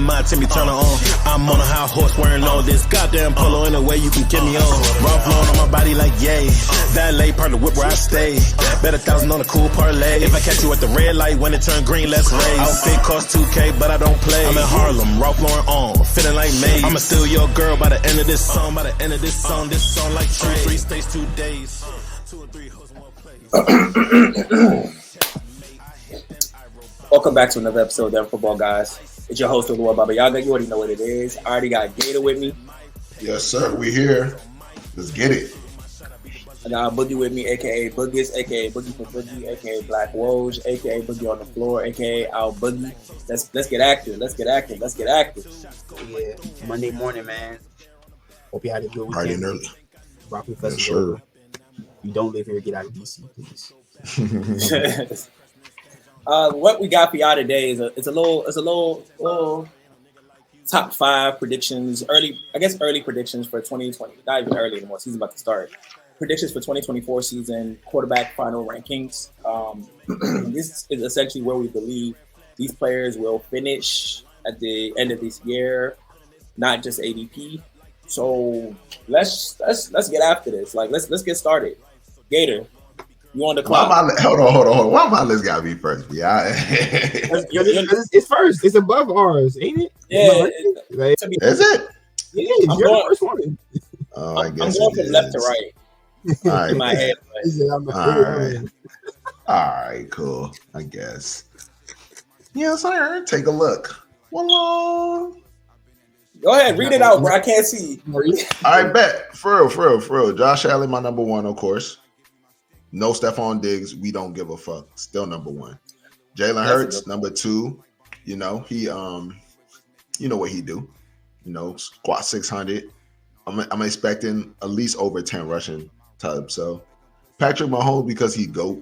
my Timmy Turner on. I'm on a high horse wearing all this goddamn polo in a way you can get me on. Ralph Lauren on my body like yay. That lay part of the whip where I stay. Bet 1,000 on a cool parlay. If I catch you at the red light when it turn green, let's race. Outfit cost $2K, but I don't play. I'm in Harlem, Ralph Lauren on, feeling like May. I'ma steal your girl by the end of this song. By the end of this song like 2, 3 states, 2 days. 2 or 3 hoes, 1 play. Welcome back to another episode of Them Football Guys. It's your host, Lord Baba Yaga. You already know what it is. I already got Gator with me. Yes, sir. We here. Let's get it. I got Boogie with me, a.k.a. Boogies, a.k.a. Boogie for Boogie, a.k.a. Black Woj, a.k.a. Boogie on the floor, a.k.a. Al Boogie. Let's get active. Let's get active. Let's get active. Yeah, Monday morning, man. Hope you had a good weekend. Bright and early. Broccoli Festival. Yes, sir. You don't live here, get out of DC, please. What we got for y'all today is a little top 5 predictions, early predictions for 2020. Not even early anymore. Season about to start. Predictions for 2024 season, quarterback final rankings. This is essentially where we believe these players will finish at the end of this year, not just ADP. So let's get after this. Like let's get started. Gator, you on the clock? Hold on. Why my list gotta be first? Yeah, it's first. It's above ours, ain't it? Yeah. Is it? It is. You're the first one. Oh, I guess I'm going from left to right. All right. In my head. All right, cool. I guess. Yes, sir. Take a look. Go ahead, read it out, bro. I can't see. All right, bet. For real. Josh Allen, my number 1, of course. No Stephon Diggs. We don't give a fuck. Still number 1. Jalen Hurts, number 2. You know, he you know what he do. You know, squat 600. I'm expecting at least over 10 rushing tubs. So Patrick Mahomes, because he the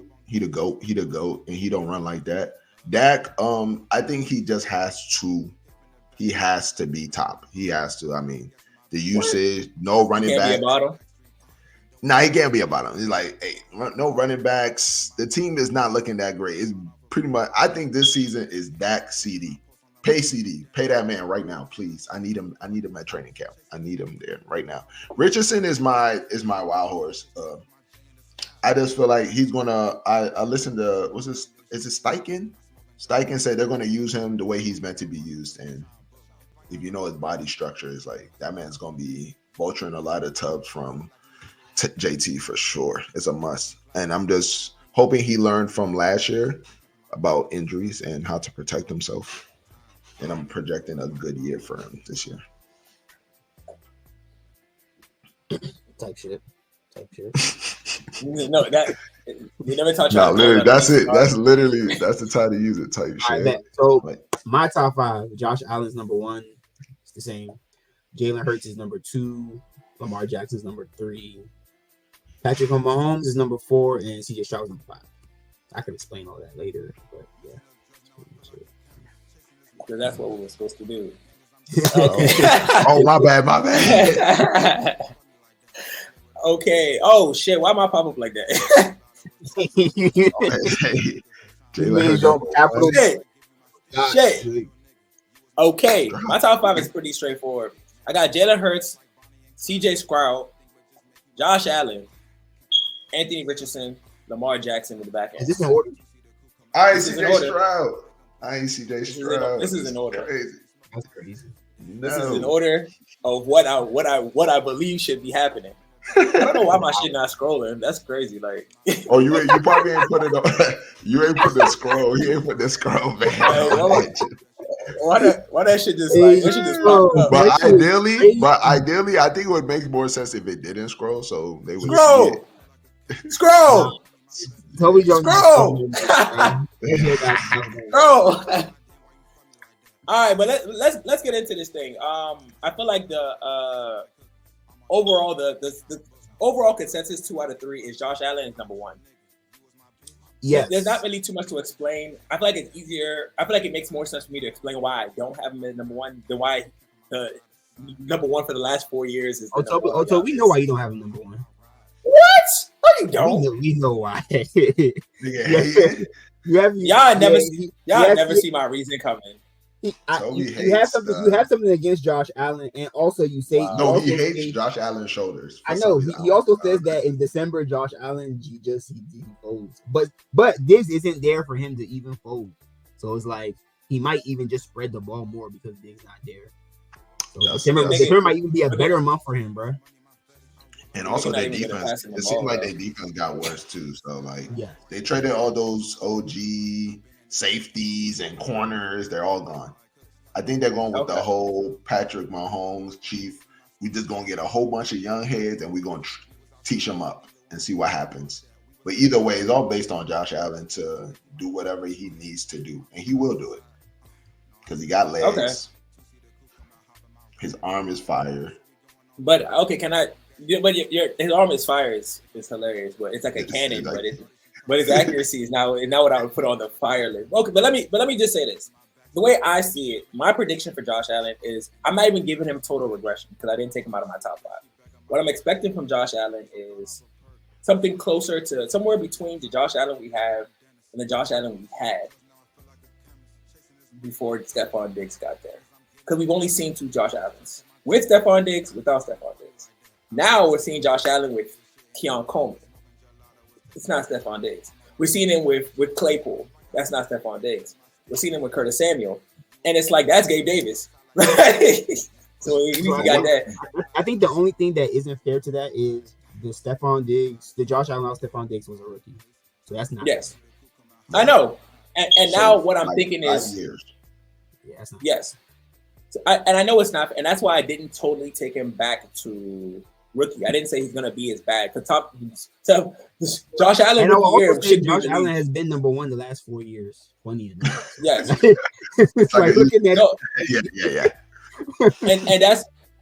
GOAT, and he don't run like that. Dak, I think he just has to be top. He has to. I mean, the usage, no running back. Nah, he can't be a bottom. He's like, hey, no running backs. The team is not looking that great. It's pretty much. I think this season is Dak CD. Pay CD. Pay that man right now, please. I need him. I need him at training camp. I need him there right now. Richardson is my wild horse. I just feel like he's gonna. I listened to is it Steichen? Steichen said they're gonna use him the way he's meant to be used, and if you know his body structure, is like that man's gonna be vulturing a lot of tubs from JT for sure. It's a must, and I'm just hoping he learned from last year about injuries and how to protect himself. And I'm projecting a good year for him this year. Type shit. No, that you never touch. No, literally, that's it. That's the time to use it. Type shit. Right, so my top 5: Josh Allen's number 1. It's the same. Jalen Hurts is number 2. Lamar Jackson's number 3. Patrick Mahomes is number 4, and CJ Stroud is number 5. I can explain all that later, but yeah, that's pretty much it. So that's what we were supposed to do. Oh, my bad. Okay. Oh shit! Why am I pop up like that? Shit. Okay, my top 5 is pretty straightforward. I got Jalen Hurts, CJ Stroud, Josh Allen, Anthony Richardson, Lamar Jackson with the back end. Is this in order? I ain't CJ Stroud. This is in order. Crazy. That's crazy. This is in order of what I believe should be happening. I don't know why my shit not scrolling. That's crazy. Like, oh, you probably ain't put it on. You ain't put the scroll. You ain't put the scroll, man. Why that shit just like that shit just popped up? But ideally, I think it would make more sense if it didn't scroll. So they would scroll. Toby Jones. Scroll. All right, but let's get into this thing. I feel like the overall the overall consensus 2 out of 3 is Josh Allen is number 1. Yes. There's not really too much to explain. I feel like it's easier. I feel like it makes more sense for me to explain why I don't have him at number 1 than why the number 1 for the last 4 years is. Toby, we know why you don't have him number 1. What? No, you don't. We know why. Y'all never see my reason coming. Toby you have hates. something. You have something against Josh Allen, and also you say Wow. No, he also hates say, Josh Allen's shoulders. I know he also says that in December Josh Allen he folds, but Diggs isn't there for him to even fold. So it's like he might even just spread the ball more because Diggs not there. So December might even be a better month for him, bro. And also their Not even gonna defense. pass him It the seemed ball, like though. their defense got worse too. So like Yeah. they traded all those OG safeties and corners. They're all gone. I think they're going with the whole Patrick Mahomes chief. We just gonna get a whole bunch of young heads and we're gonna teach them up and see what happens. But either way, it's all based on Josh Allen to do whatever he needs to do, and he will do it because he got legs. Okay. His arm is fire. But okay, can I? But his arm is fire is hilarious, but it's like a cannon. But his accuracy is not what I would put on the fire list. Okay, but let me just say this: the way I see it, my prediction for Josh Allen is I'm not even giving him total regression because I didn't take him out of my top 5. What I'm expecting from Josh Allen is something closer to somewhere between the Josh Allen we have and the Josh Allen we had before Stephon Diggs got there. Because we've only seen 2 Josh Allens. With Stephon Diggs, without Stephon Diggs. Now we're seeing Josh Allen with Keon Coleman. It's not Stephon Diggs. We're seeing him with Claypool. That's not Stephon Diggs. We're seeing him with Curtis Samuel. And it's like, that's Gabe Davis. So we got that. I think the only thing that isn't fair to that is the Josh Allen out Stephon Diggs was a rookie. So that's not Yes. Fair. I know. And so now what I'm thinking is yeah, that's not yes. So I know it's not, and that's why I didn't totally take him back to rookie. I didn't say he's gonna be as bad. So Josh Allen Josh Allen has been number 1 the last 4 years. 20 of them. Yes. It's like looking at yeah.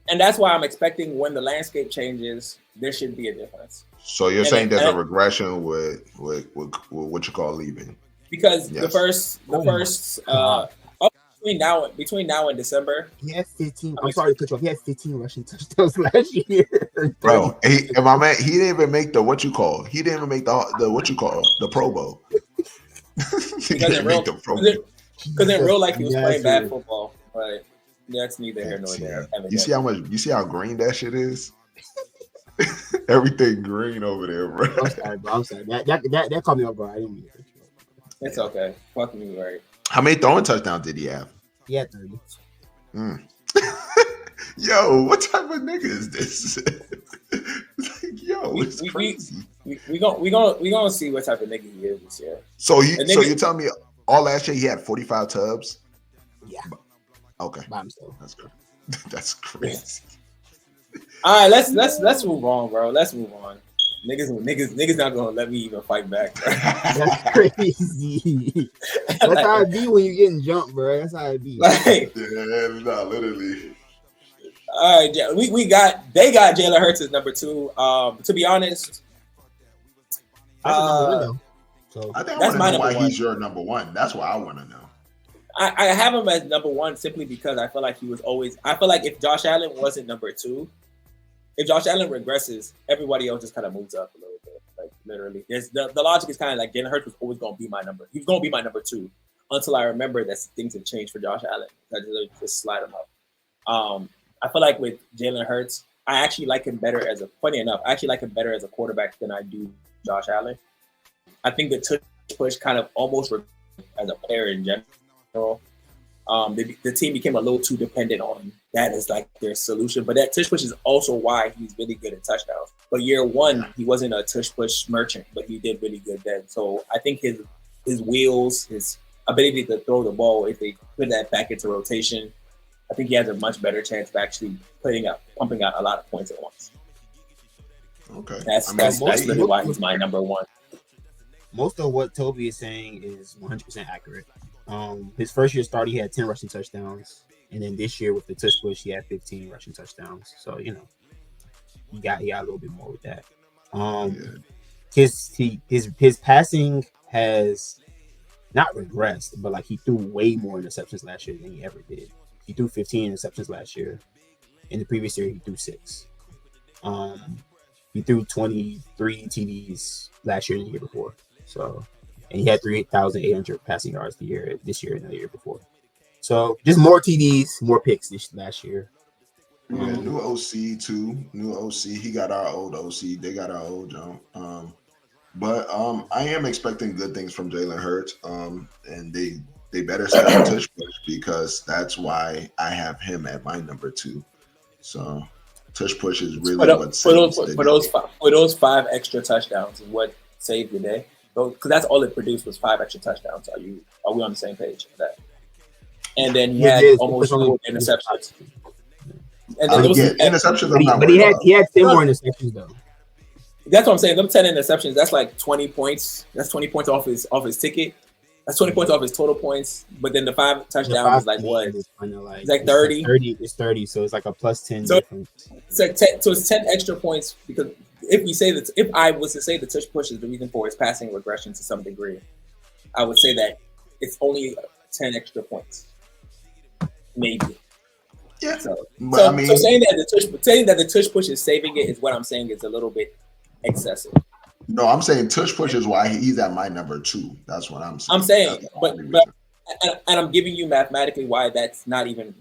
And that's why I'm expecting when the landscape changes, there should be a difference. So you're saying there's a regression with what you call leaving? Because the first between now and December, he had 15. I'm sorry to cut you off. He had 15 rushing touchdowns last year. Bro, my man, he didn't even make the what you call. He didn't even make the what you call the Pro Bowl. Because in real life he was playing bad football, but that's neither here nor there. You see how green that shit is? Everything green over there, bro. I'm sorry. That caught me off guard. I didn't mean it. It's okay. Fuck me, right? How many throwing touchdowns did he have? He had 30. Yo, what type of nigga is this? It's crazy. We gonna see what type of nigga he is this year. So you're telling me all last year he had 45 tubs? Yeah. Okay. By himself. That's good. That's crazy. All right, let's move on, bro. Let's move on. Niggas not gonna let me even fight back, bro. That's crazy. That's how it be when you getting jumped, bro. That's how it be. Literally. All right, they got Jalen Hurts as number 2. To be honest, that's number 1 though. So I think that's I want to know why he's your number 1. That's what I want to know. I have him as number 1 simply because I feel like he was always. I feel like if Josh Allen wasn't number 2. If Josh Allen regresses, everybody else just kind of moves up a little bit. Like literally, the logic is kind of like Jalen Hurts was always going to be my number. He's going to be my number 2 until I remember that things have changed for Josh Allen. I just slide him up. I feel like with Jalen Hurts, I actually like him better as a. Funny enough, I actually like him better as a quarterback than I do Josh Allen. I think the touch push kind of almost as a player in general. The team became a little too dependent on that as like their solution, but that tush push is also why he's really good at touchdowns. But year 1, he wasn't a tush push merchant, but he did really good then. So I think his wheels, his ability to throw the ball, if they put that back into rotation, I think he has a much better chance of actually pumping out a lot of points at once. Okay, that's really why he's my number 1. Most of what Toby is saying is 100% accurate. His first year start, he had 10 rushing touchdowns, and then this year with the tush push, he had 15 rushing touchdowns. So he got a little bit more with that. His passing has not regressed, but like he threw way more interceptions last year than he ever did. He threw 15 interceptions last year. In the previous year, he threw 6. He threw 23 TDs last year and the year before. So, and he had 3,800 passing yards this year and the year before. So just more TDs, more picks this last year. Yeah, new OC too. New OC. He got our old OC. They got our old John. But I am expecting good things from Jalen Hurts. And they better stop Tush Push because that's why I have him at my number 2. So Tush Push is really what saves the day. For those 5 extra touchdowns is what saved the day. Because that's all it produced was 5 extra touchdowns. Are we on the same page with that? And then he had almost 4 interceptions. And then interceptions. I'm not but worried about. He had 10 more interceptions though. That's what I'm saying. Them 10 interceptions, that's like 20 points. That's 20 points off his ticket. That's 20 points off his total points. But then the 5 touchdowns is like what? It's like 30. It's 30, so it's like a plus 10 so, difference. So it's 10 extra points because if I was to say the Tush Push is the reason for his passing regression to some degree, I would say that it's only 10 extra points. Maybe. Yeah. So saying that the Tush Push is saving it is what I'm saying is a little bit excessive. No, I'm saying Tush Push is why he's at my number 2. That's what I'm saying. I'm saying, but I'm giving you mathematically why that's not even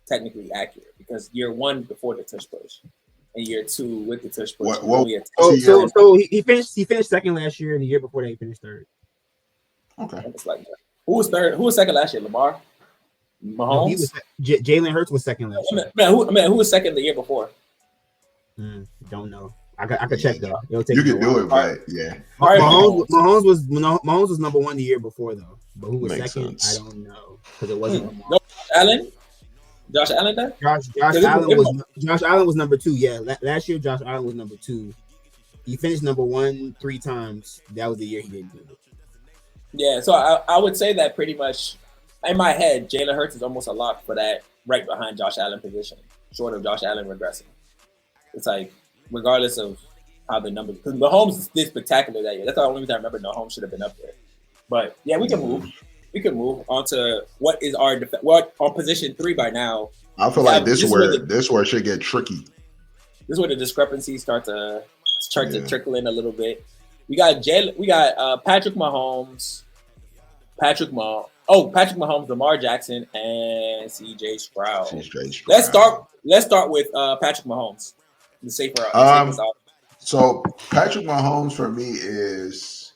technically accurate because year 1 before the Tush Push and year 2 with the Tush Push. So he finished second last year, and the year before that he finished third. Okay. It's like that. Who was third? Who was second last year? Lamar? Mahomes? No, Jalen Hurts was second last year. Who was second the year before? Don't know. I could check though. You can do it, but yeah. Mahomes was number 1 the year before though. But who was second? Sense. I don't know because it wasn't Lamar. Josh Allen there? Josh Allen was number 2. Yeah, last year Josh Allen was number 2. He finished number 1 3 times. That was the year he didn't do it. Yeah, so I would say that pretty much in my head, Jalen Hurts is almost a lock for that right behind Josh Allen position, short of Josh Allen regressing. It's like, regardless of how the numbers, because Mahomes did spectacular that year. That's the only reason I remember Mahomes should have been up there. But yeah, we can move. We can move on to what is our what on position 3 by now. I feel like this where it should get tricky. This is where the discrepancies start to trickle in a little bit. We got Patrick Mahomes, Mahomes, Lamar Jackson, and CJ Stroud. Let's start with Patrick Mahomes. The safer. So Patrick Mahomes for me is,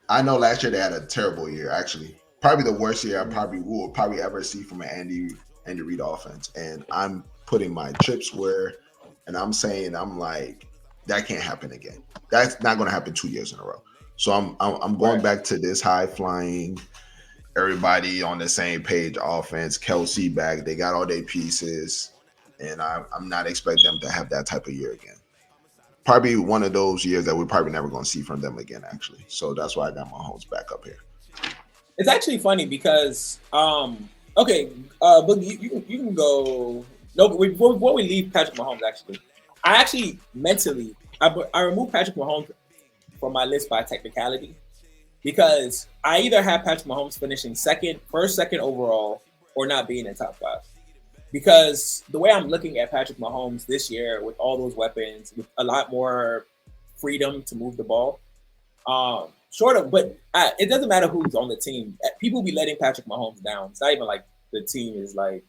I know last year they had a terrible year. Actually, probably the worst year I probably ever see from an Andy Reid offense. And I'm putting my chips where, and I'm saying I'm like, that can't happen again. That's not going to happen 2 years in a row. So I'm going back to this high flying, everybody on the same page offense. Kelsey back, they got all their pieces, and I'm not expecting them to have that type of year again. Probably one of those years that we're probably never going to see from them again, actually. So that's why I got Mahomes back up here. It's actually funny because but you can go. No, before we leave Patrick Mahomes, I actually mentally I removed Patrick Mahomes from my list by technicality because I either have Patrick Mahomes finishing first, second overall, or not being in top 5. Because the way I'm looking at Patrick Mahomes this year with all those weapons, with a lot more freedom to move the ball, but it doesn't matter who's on the team. People be letting Patrick Mahomes down. It's not even like the team is like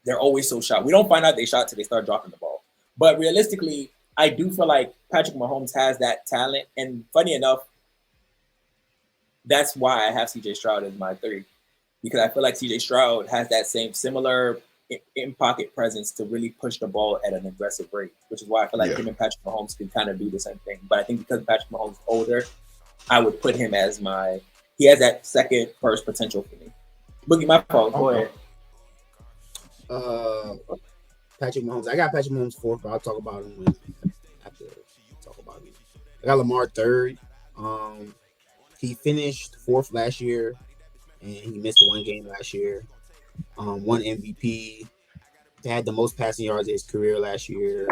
they're always so shot. We don't find out they shot till they start dropping the ball. But realistically, I do feel like Patrick Mahomes has that talent. And funny enough, that's why I have CJ Stroud as my 3. Because I feel like CJ Stroud has that same similar in-pocket presence to really push the ball at an aggressive rate, which is why I feel like him and Patrick Mahomes can kind of do the same thing. But I think because Patrick Mahomes is older, I would put him as he has that second, first potential for me. Boogie, my fault. Go ahead. Patrick Mahomes. I got Patrick Mahomes 4th, but I'll talk about him when I have to talk about him. I got Lamar 3rd. He finished 4th last year, and he missed 1 game last year. Won MVP. Had the most passing yards of his career last year.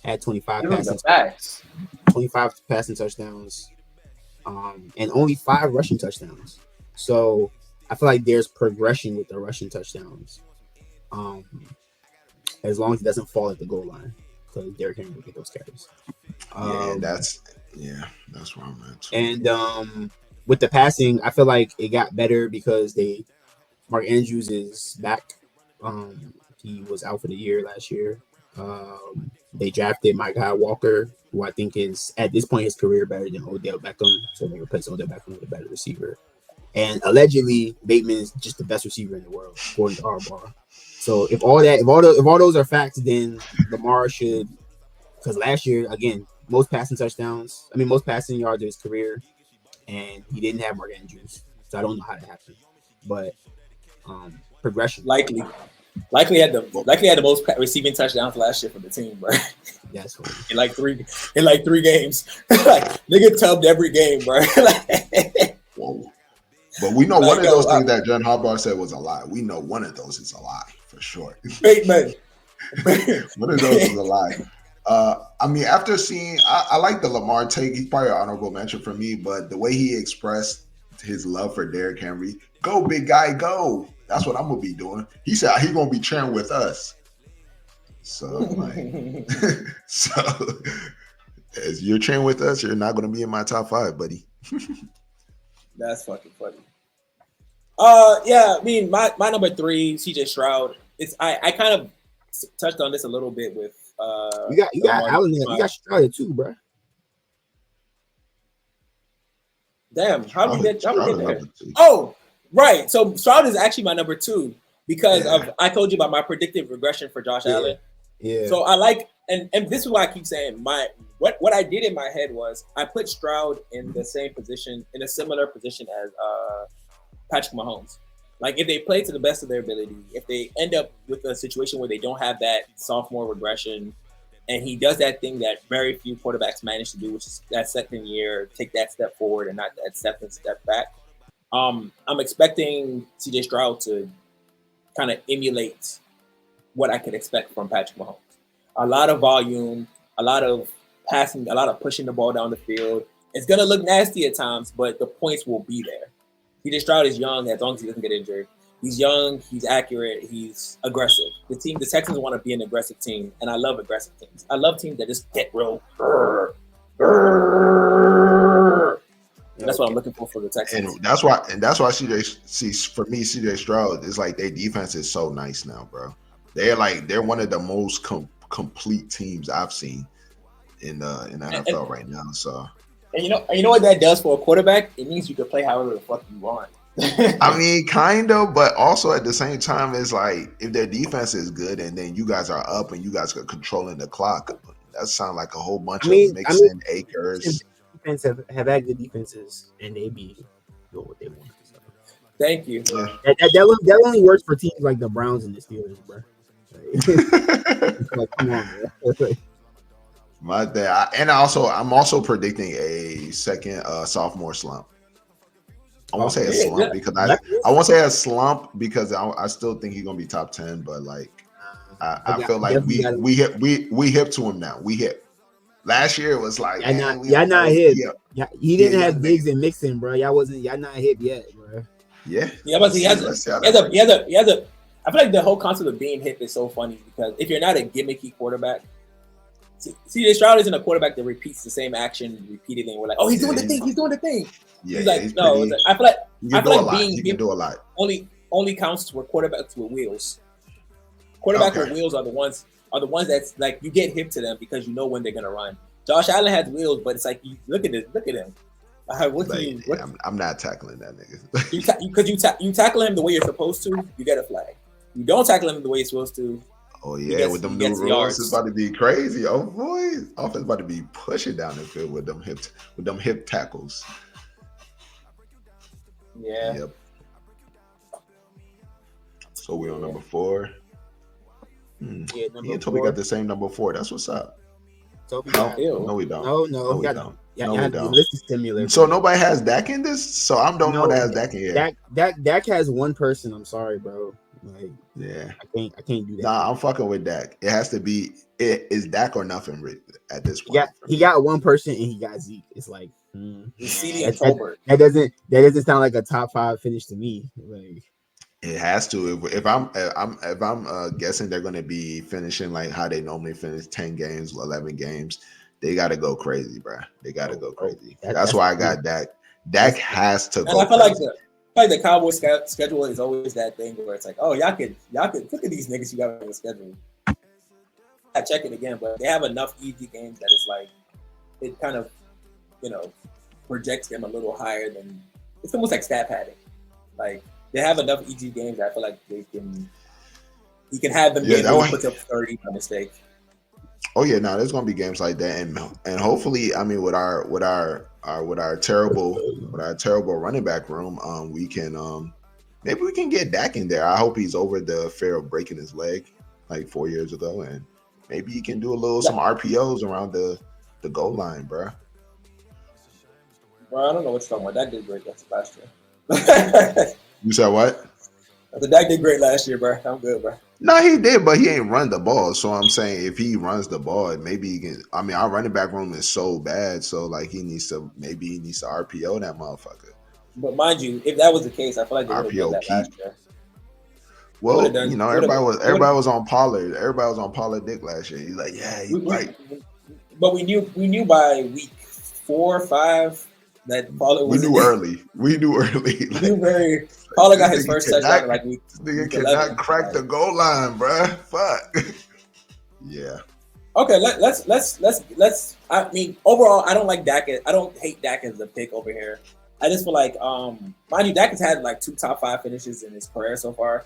Had 25 passing touchdowns. And only 5 rushing touchdowns. So I feel like there's progression with the rushing touchdowns. As long as it doesn't fall at the goal line, because Derrick Henry will get those carries. That's where I'm at. And with the passing, I feel like it got better because Mark Andrews is back. He was out for the year last year. They drafted my guy Walker, who I think is at this point his career better than Odell Beckham. So they replaced Odell Beckham with a better receiver. And allegedly, Bateman is just the best receiver in the world, according to Harbaugh. So if all those are facts, then Lamar should, because last year again, most passing yards of his career, and he didn't have Mark Andrews. So I don't know how that happened, but progression. Likely had the most receiving touchdowns last year for the team, bro. That's what in like three games. Like nigga tubbed every game, bro. Whoa. But we know one of those things that John Harbaugh said was a lie. We know one of those is a lie for sure. Bateman. One of those is a lie. I mean, after seeing, I like the Lamar take. He's probably an honorable mention for me, but the way he expressed his love for Derrick Henry, go big guy, go. That's what I'm gonna be doing. He said he's gonna be cheering with us. So, like, so as you're cheering with us, you're not gonna be in my top 5, buddy. That's fucking funny. Yeah, I mean, my number 3, CJ Stroud. I kind of touched on this a little bit with you got Allen there. You got Stroud too, bro. Damn, how did we get there? Oh, right. So Stroud is actually my number 2 because I told you about my predictive regression for Josh Allen. Yeah. So I like, and this is why I keep saying what I did in my head was I put Stroud in the same position, in a similar position as Patrick Mahomes. Like if they play to the best of their ability, if they end up with a situation where they don't have that sophomore regression, and he does that thing that very few quarterbacks manage to do, which is that second year, take that step forward and not that second step back. I'm expecting CJ Stroud to kind of emulate what I could expect from Patrick Mahomes. A lot of volume, a lot of passing, a lot of pushing the ball down the field. It's going to look nasty at times, but the points will be there. CJ Stroud is young as long as he doesn't get injured. He's young, he's accurate, he's aggressive. The Texans want to be an aggressive team, and I love aggressive teams. I love teams that just get real. That's what I'm looking for the Texans. And that's why CJ Stroud is like their defense is so nice now, bro. They're one of the most complete teams I've seen in the NFL right now. So, and you know what that does for a quarterback? It means you can play however the fuck you want. I mean, kind of, but also at the same time, it's like if their defense is good and then you guys are up and you guys are controlling the clock, that sounds like a whole bunch of mixing acres. Defense have had good defenses and they be doing what they want. So. Thank you. Yeah. That only works for teams like the Browns and the Steelers, bro. Like, come on, bro. My dad, and I'm also predicting a second sophomore slump. I won't say a slump because I won't say a slump because I still think he's gonna be top 10, but like I feel like we hip to him now. We hip. Last year it was like y'all not hip. Yeah, he didn't have Diggs and Mixon, bro. Y'all not hip yet, bro. Yeah, but he has a. I feel like the whole concept of being hip is so funny because if you're not a gimmicky quarterback, CJ Stroud isn't a quarterback that repeats the same action repeatedly. And we're like, oh, he's doing the thing. He's doing the thing. Yeah, he's like, no. I feel like being he can do a lot. Only counts for quarterbacks with wheels. Quarterbacks with wheels are the ones that's like you get hip to them because you know when they're gonna run. Josh Allen has wheels, but it's like you look at him. I'm not tackling that nigga. you tackle him the way you're supposed to, you get a flag. You don't tackle him the way you're supposed to. Oh yeah, with them new rules, it's about to be crazy. Oh boy, offense about to be pushing down the field with them hip tackles. Yeah. Yep. So we're on number 4. Yeah, me and Toby got the same number 4. That's what's up. Toby no, we don't. No, we don't. We don't. List is similar. So nobody has Dak in this. So I'm the only one that has Dak in here. Dak has one person. I'm sorry, bro. Like, yeah, I can't do that. Nah, I'm fucking with Dak. It has to be. It is Dak or nothing at this point. Yeah, he got one person and he got Zeke. It's like that doesn't sound like a top 5 finish to me. Like it has to. If I'm guessing they're going to be finishing like how they normally finish 10 games, 11 games. They got to go crazy, bro. They got to go crazy. That's why I got Dak. Dak has to And go. I feel like the Cowboys schedule is always that thing where it's like, oh, y'all could look at these niggas you got on the schedule. I check it again, but they have enough easy games that it's like it kind of, projects them a little higher than it's almost like stat padding. Like they have enough easy games that I feel like he can have them games where he puts up 30 by mistake. Oh yeah, no, there's gonna be games like that, and hopefully, I mean, with our terrible running back room, we can maybe we can get Dak in there. I hope he's over the fear of breaking his leg like 4 years ago, and maybe he can do some RPOs around the goal line, bro. Bro, I don't know what you're talking about. Dak did great last year. You said what? The Dak did great last year, bro. I'm good, bro. No, he did, but he ain't run the ball. So I'm saying if he runs the ball, maybe he can. I mean, our running back room is so bad, so like he needs to RPO that motherfucker. But mind you, if that was the case, I feel like they would have done that last year. Well, everybody was on Pollard. Everybody was on Pollard Dick last year. He's like, yeah, he's right. But we knew by week 4 or 5 that Pollard was. We knew early. Like, Pollard got his first touchdown like week. This nigga cannot crack the goal line, bro. Fuck. Yeah. Okay, let's. I mean, overall, I don't like Dak. I don't hate Dak as a pick over here. I just feel like, mind you, Dak has had like 2 top 5 finishes in his career so far,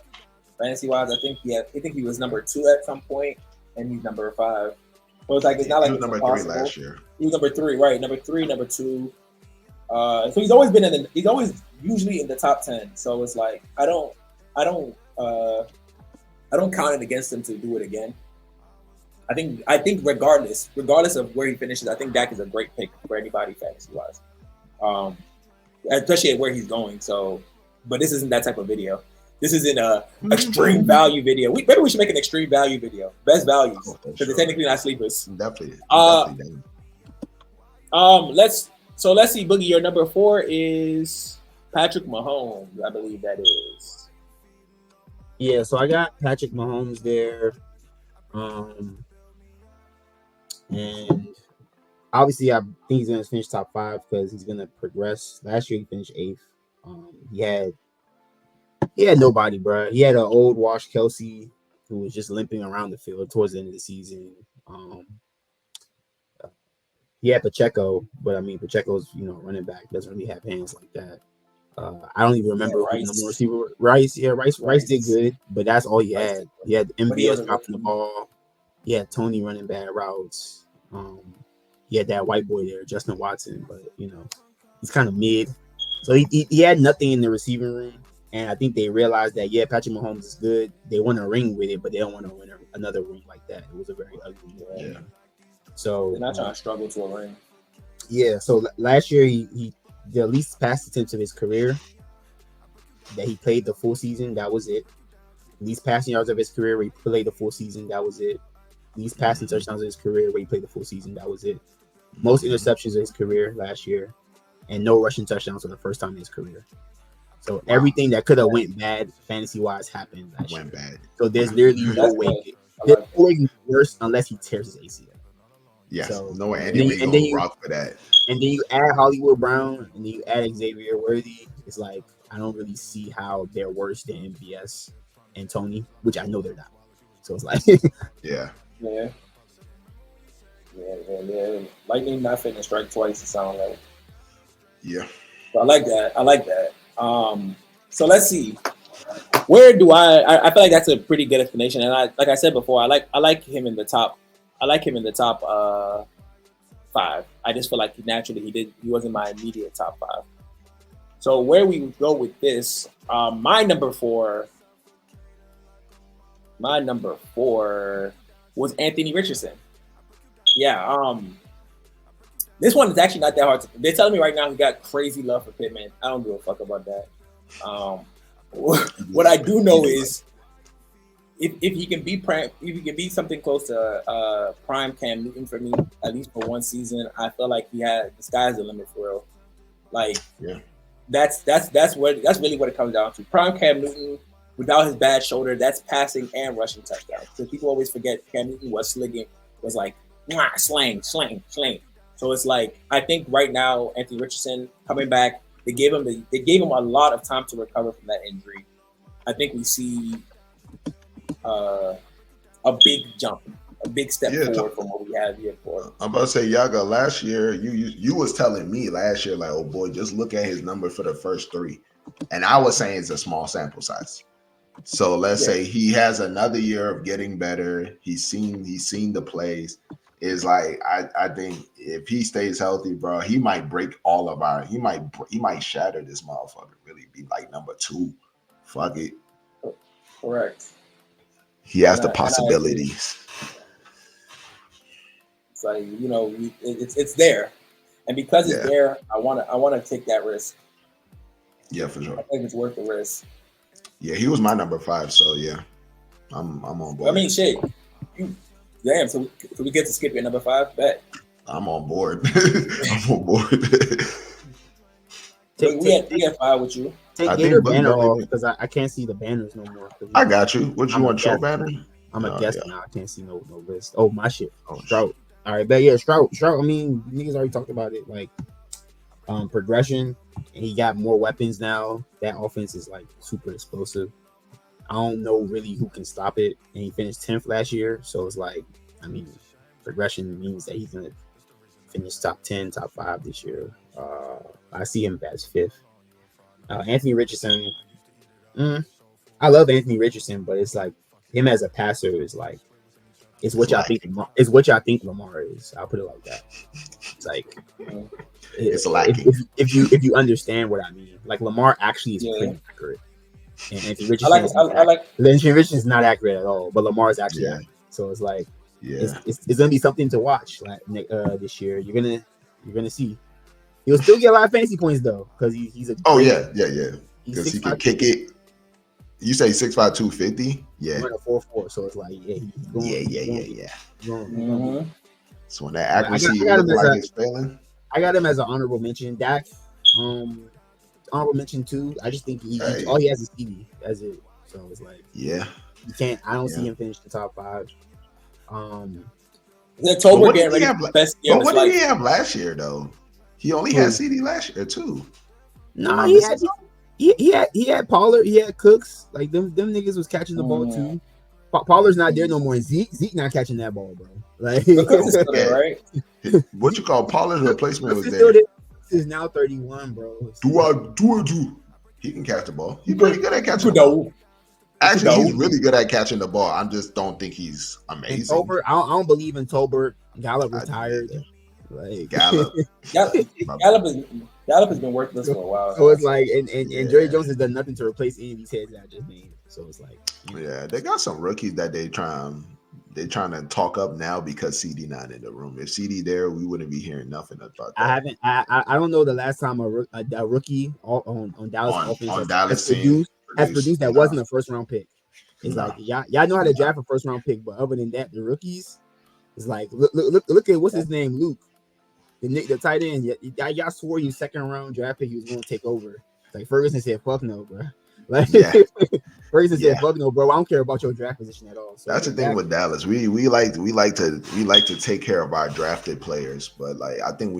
fantasy wise. I think he was number 2 at some point, and he's number 5. So it's like it's not like he was number 3 last year. He was number 3, right? Number 3, number 2. So he's always been he's always usually in the top 10. So it's like I don't count it against him to do it again. I think regardless of where he finishes, I think Dak is a great pick for anybody fantasy wise. Especially at where he's going. So, but this isn't that type of video. This isn't a extreme value video. Maybe we should make an extreme value video. Best values, because they're technically not sleepers. Definitely. Let's see, Boogie. Your number 4 is Patrick Mahomes. I believe that is. Yeah, so I got Patrick Mahomes there, and obviously I think he's gonna finish top 5 because he's gonna progress. Last year he finished 8th. He had nobody, bro. He had an old Wash Kelsey who was just limping around the field towards the end of the season. He had Pacheco, but I mean Pacheco's running back, doesn't really have hands like that. I don't even remember who the number receiver. Rice, yeah, Rice did good, but that's all he had. He had MVS dropping the ball. He had Tony running bad routes. He had that white boy there, Justin Watson, but he's kind of mid. So he had nothing in the receiving room, and I think they realized that Patrick Mahomes is good. They want a ring with it, but they don't want to win another ring like that. It was a very ugly ring. Yeah. So they're not trying to struggle to a ring. Yeah. So last year he the least pass attempts of his career that he played the full season. That was it. Least passing yards of his career where he played the full season. That was it. Least passing touchdowns of his career where he played the full season. That was it. Most interceptions of his career last year, and no rushing touchdowns for the first time in his career. So everything that could have went bad fantasy wise happened last year. Bad. So there's literally no way. There's no way he's worse unless he tears his ACL. Yes, so, no way anybody gonna rock for that. And then you add Hollywood Brown, and then you add Xavier Worthy. It's like I don't really see how they're worse than MVS and Tony, which I know they're not. So it's like, yeah. Lightning not finna strike twice. It sounds like. Yeah. So I like that. So let's see. Where do I feel like that's a pretty good explanation, and like I said before, I like him in the top. I like him in the top 5. I just feel like he wasn't my immediate top 5. So where we would go with this, my number 4 was Anthony Richardson. Yeah, this one is actually not that hard. They're telling me right now he got crazy love for Pittman. I don't give a fuck about that. What I do know is if he can be something close to prime Cam Newton for me, at least for one season, I feel like the sky's the limit for real. Like, yeah, that's really what it comes down to. Prime Cam Newton without his bad shoulder, that's passing and rushing touchdowns. Because people always forget Cam Newton was like slang. So it's like I think right now Anthony Richardson coming back They gave him a lot of time to recover from that injury. I think we see a big jump, a big step forward from what we have here for. I'm about to say, Yaga, last year, you was telling me last year, like, oh boy, just look at his number for the first 3. And I was saying it's a small sample size. So let's say he has another year of getting better. He's seen the plays. Is like I think if he stays healthy, bro, he might break all of our. He might shatter this motherfucker. Really be like number 2. Fuck it. Correct. He has the possibilities. It's like, you know, it's there, and because it's there, I want to take that risk. Yeah, for sure. I think it's worth the risk. Yeah, he was my number 5, so yeah, I'm on board. I mean, shit. Damn, so we get to skip your number 5? Bet. I'm on board. I'm on board. We had 5 with you. Take Gator banner off because I can't see the banners no more. I got you. What you want, your banner? I'm a guest now. I can't see no list. Oh, my shit. Stroud. All right, but yeah, Stroud. I mean, niggas already talked about it. Like, progression. And he got more weapons now. That offense is like super explosive. I don't know really who can stop it. And he finished 10th last year, so it's like, I mean, progression means that he's gonna finish top 10, top 5 this year. I see him as 5th. Anthony Richardson. I love Anthony Richardson, but it's like him as a passer is like it's what y'all think. It's what y'all think Lamar is. I'll put it like that. It's like it's lacking. If you understand what I mean, like Lamar actually is pretty accurate, and Anthony Richardson. Anthony Richardson is not accurate at all, but Lamar is actually accurate. So it's like it's gonna be something to watch. Like this year, you're gonna see. He'll still get a lot of fantasy points though, because he's a. Oh yeah. Because he can kick it. You say 6'5", 250? Yeah. 4'4", so it's like yeah. Mm-hmm. So when that accuracy looks like it's failing. I got him as an honorable mention. Dak, honorable mention too. I just think all he has is CD. That's it. So it's like you can't. I don't see him finish the top 5. October getting ready for the best year. But what did he have last year though? He only had CD last year too. No, he had Pollard, he had Cooks. Like them niggas was catching the ball too. Pollard's not there no more. Zeke not catching that ball, bro. Like right? What you call Pollard's replacement was there. there. Is now 31, bro. Do. He can catch the ball. He's pretty good at catching the ball. Actually, he's really good at catching the ball. I just don't think he's amazing. Tolbert, I don't believe in Tolbert. Gallup retired. Like Gallup has been worthless for a while. So it's like, and Jerry Jones has done nothing to replace any of these heads that I just named. So it's like, they got some rookies that they're trying to talk up now because CD not in the room. If CD there, we wouldn't be hearing nothing about that. I don't know the last time a rookie on Dallas offense has produced that wasn't a first round pick. It's like y'all know how to draft a first round pick, but other than that, the rookies, it's like look at what's his name, Luke. The tight end, y'all swore you second round draft pick he was going to take over. Like Ferguson said, "Fuck no, bro." Like Ferguson said, "Fuck no, bro. I don't care about your draft position at all." So that's the thing with Dallas. We like to take care of our drafted players, but like I think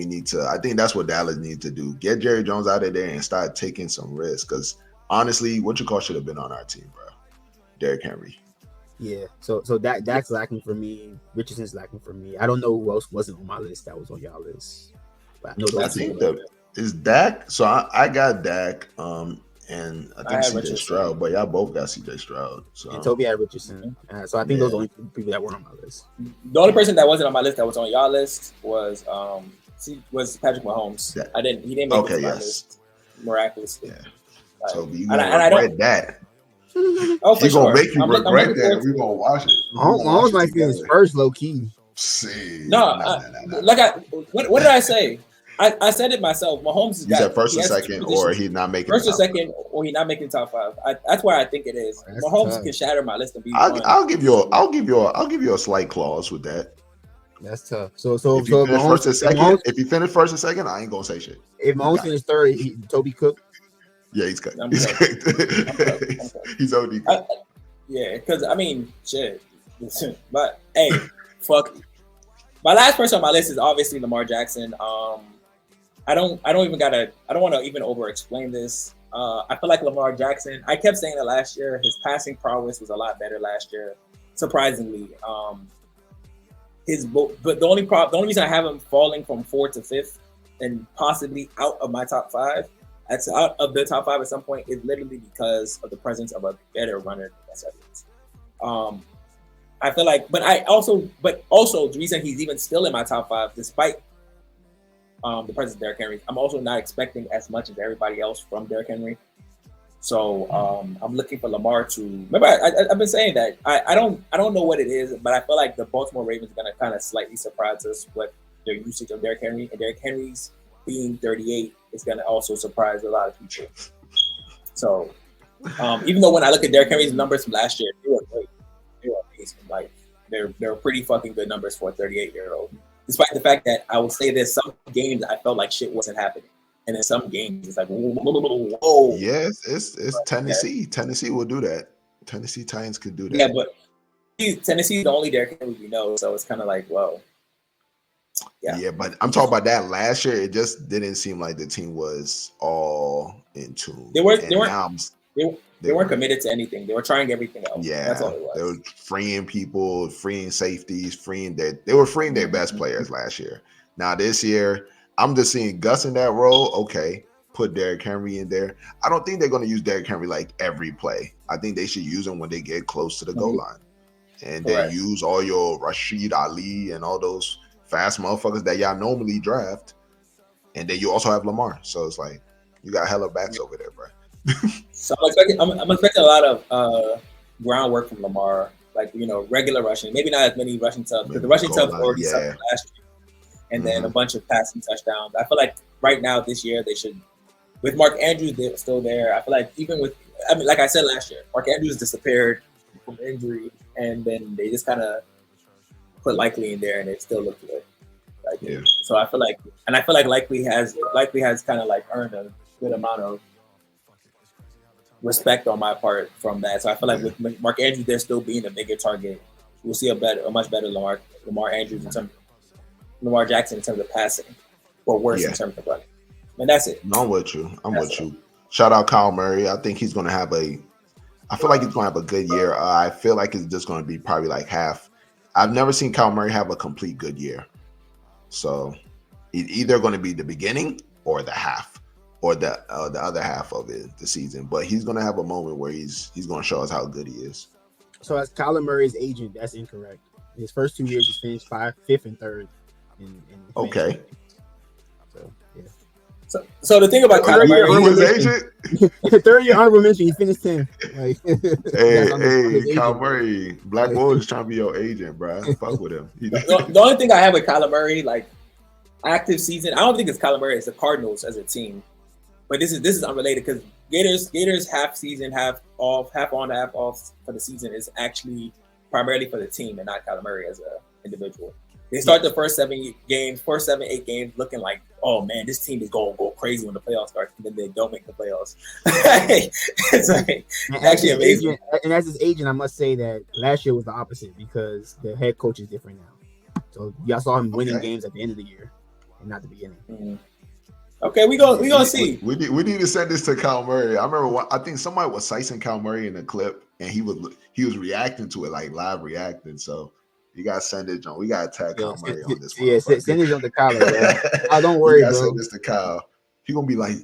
that's what Dallas needs to do. Get Jerry Jones out of there and start taking some risks. Because honestly, what you call should have been on our team, bro. Derrick Henry. Yeah, so Dak's lacking for me. Richardson's lacking for me. I don't know who else wasn't on my list that was on y'all list. But I know those is Dak. So I got Dak, and I think CJ Stroud, but y'all both got CJ Stroud. So and Toby had Richardson. So I think those are the only people that weren't on my list. The only person that wasn't on my list that was on y'all list was Patrick Mahomes. He didn't make it to my list miraculously. Yeah. So you regret that. Oh, for He's sure. gonna make you regret that. We're gonna watch it. Mahomes might be his first low key. What did I say? I said it myself. Mahomes is first or second, or he's not making first or second, or he's not making top 5. That's why I think it is. Mahomes can shatter my list and be. I'll give you a slight clause with that. That's tough. So if you finish first or second, if you finish first or second, I ain't gonna say shit. If Mahomes finishes third, Toby Cook. Yeah, he's good. He's OD. Because I mean, shit. But hey, fuck. My last person on my list is obviously Lamar Jackson. I don't want to even over explain this. I feel like Lamar Jackson, I kept saying that last year, his passing prowess was a lot better last year. Surprisingly. But the only reason I have him falling from 4th to 5th and possibly out of my top 5, that's out of the top 5 at some point, is literally because of the presence of a better runner than Gus Edwards. I feel like, but also the reason he's even still in my top 5, despite the presence of Derrick Henry, I'm also not expecting as much as everybody else from Derrick Henry. So I'm looking for Lamar to. Remember, I've been saying that I don't know what it is, but I feel like the Baltimore Ravens are gonna kind of slightly surprise us with their usage of Derrick Henry, and Derrick Henry's being 38 is gonna also surprise a lot of people. So even though when I look at Derrick Henry's numbers from last year, they were great. They were amazing. Like they're pretty fucking good numbers for a 38-year-old. Despite the fact that I will say there's some games I felt like shit wasn't happening. And in some games, it's like, whoa. Yes, it's Tennessee. Yeah. Tennessee will do that. Tennessee Titans could do that. Yeah, but Tennessee's the only Derrick Henry we know, so it's kind of like, whoa. Yeah, but I'm talking about that last year. It just didn't seem like the team was all in tune. They weren't committed to anything. They were trying everything else. Yeah, that's all it was. They were freeing people, freeing safeties, they were freeing their best players last year. Now this year, I'm just seeing Gus in that role. Okay, put Derrick Henry in there. I don't think they're going to use Derrick Henry like every play. I think they should use him when they get close to the goal line. And then use all your Rashid Ali and all those fast motherfuckers that y'all normally draft. And then you also have Lamar. So it's like, you got hella backs over there, bro. So I'm expecting a lot of groundwork from Lamar. Like, regular rushing. Maybe not as many rushing tubs. Because the rushing tubs already suffered last year. And then a bunch of passing touchdowns. I feel like right now this year they should, with Mark Andrews they're still there. I feel like even with, like I said last year, Mark Andrews disappeared from injury, and then they just kind of put Likely in there, and it still looked good. So I feel like, Likely has kind of like earned a good amount of respect on my part from that. So I feel like with Mark Andrews, they're still being a bigger target. We'll see a much better Lamar Andrews in terms. Lamar Jackson in terms of passing, or worse in terms of running. And that's it. No, I'm with you. Shout out Kyle Murray. I think he's going to have I feel like he's going to have a good year. I feel like it's just going to be probably like half. I've never seen Kyle Murray have a complete good year. So it's either going to be the beginning or the half, or the other half of the season. But he's going to have a moment where he's going to show us how good he is. So as Kyler Murray's agent, that's incorrect. His first 2 years, he's finished 5th and 3rd. Okay. So yeah. So the thing about Kyler Murray, he was agent. 3rd year honorable mention, he finished 10th. Like, hey, Kyler Murray, Black Wolves trying to be your agent, bro. Fuck with him. The only thing I have with Kyler Murray, like active season, I don't think it's Kyler Murray. It's the Cardinals as a team. But this is unrelated because Gators half season, half on, half off for the season is actually primarily for the team and not Kyler Murray as an individual. They start the first 7, 8 games looking like, oh man, this team is going to go crazy when the playoffs start, and then they don't make the playoffs. It's like actually amazing. And as his agent, I must say that last year was the opposite because the head coach is different now. So y'all saw him winning games at the end of the year and not the beginning. Mm-hmm. Okay, we gonna see. We need to send this to Kyle Murray. I remember I think somebody was sizing Kyle Murray in a clip, and he was reacting to it, like live reacting. So you gotta send it, John. We gotta tag Kyle Murray on this one. Yeah, send it on to Kyle. Oh, don't worry, bro. Send this to Kyle. He gonna be like,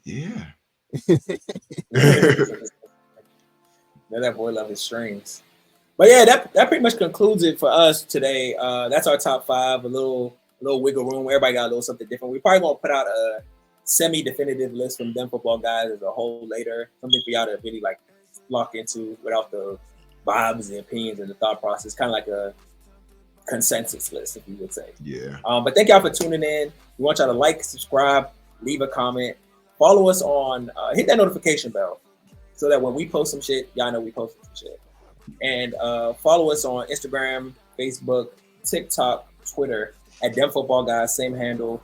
yeah. That boy love his strings. But yeah, that pretty much concludes it for us today. That's our top 5. A little wiggle room. Everybody got a little something different. We're probably gonna put out a semi-definitive list from Dem Football Guys as a whole later. Something for y'all to really like lock into without the vibes and opinions and the thought process. Kind of like a consensus list, if you would say. Yeah. But thank y'all for tuning in. We want y'all to like, subscribe, leave a comment, follow us on, hit that notification bell so that when we post some shit, y'all know we posted some shit. And follow us on Instagram, Facebook, TikTok, Twitter at Dem Football Guys, same handle.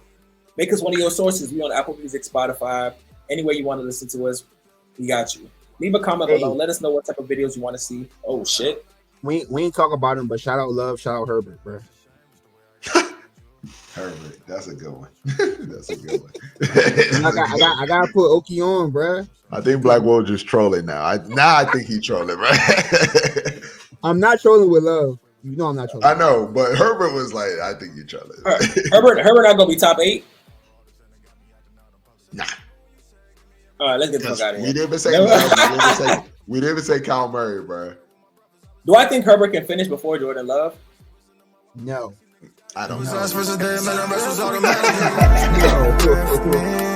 Make us one of your sources. We on Apple Music, Spotify, anywhere you want to listen to us, we got you. Leave a comment below. Let us know what type of videos you want to see. Oh shit. We ain't talk about him, but shout out Love, shout out Herbert, bro. Herbert, that's a good one. That's a good one. I gotta put Oki on, bruh. I think Black Wolf just trolling now. I think he trolling, right? I'm not trolling with love. You know I'm not trolling. I know, but Herbert was like, I think you trolling. Herbert not gonna be top 8. Nah. All right, let's get the fuck out of here. We didn't even say Love. We didn't even say Kyle Murray, bro. Do I think Herbert can finish before Jordan Love? No. I don't know. No.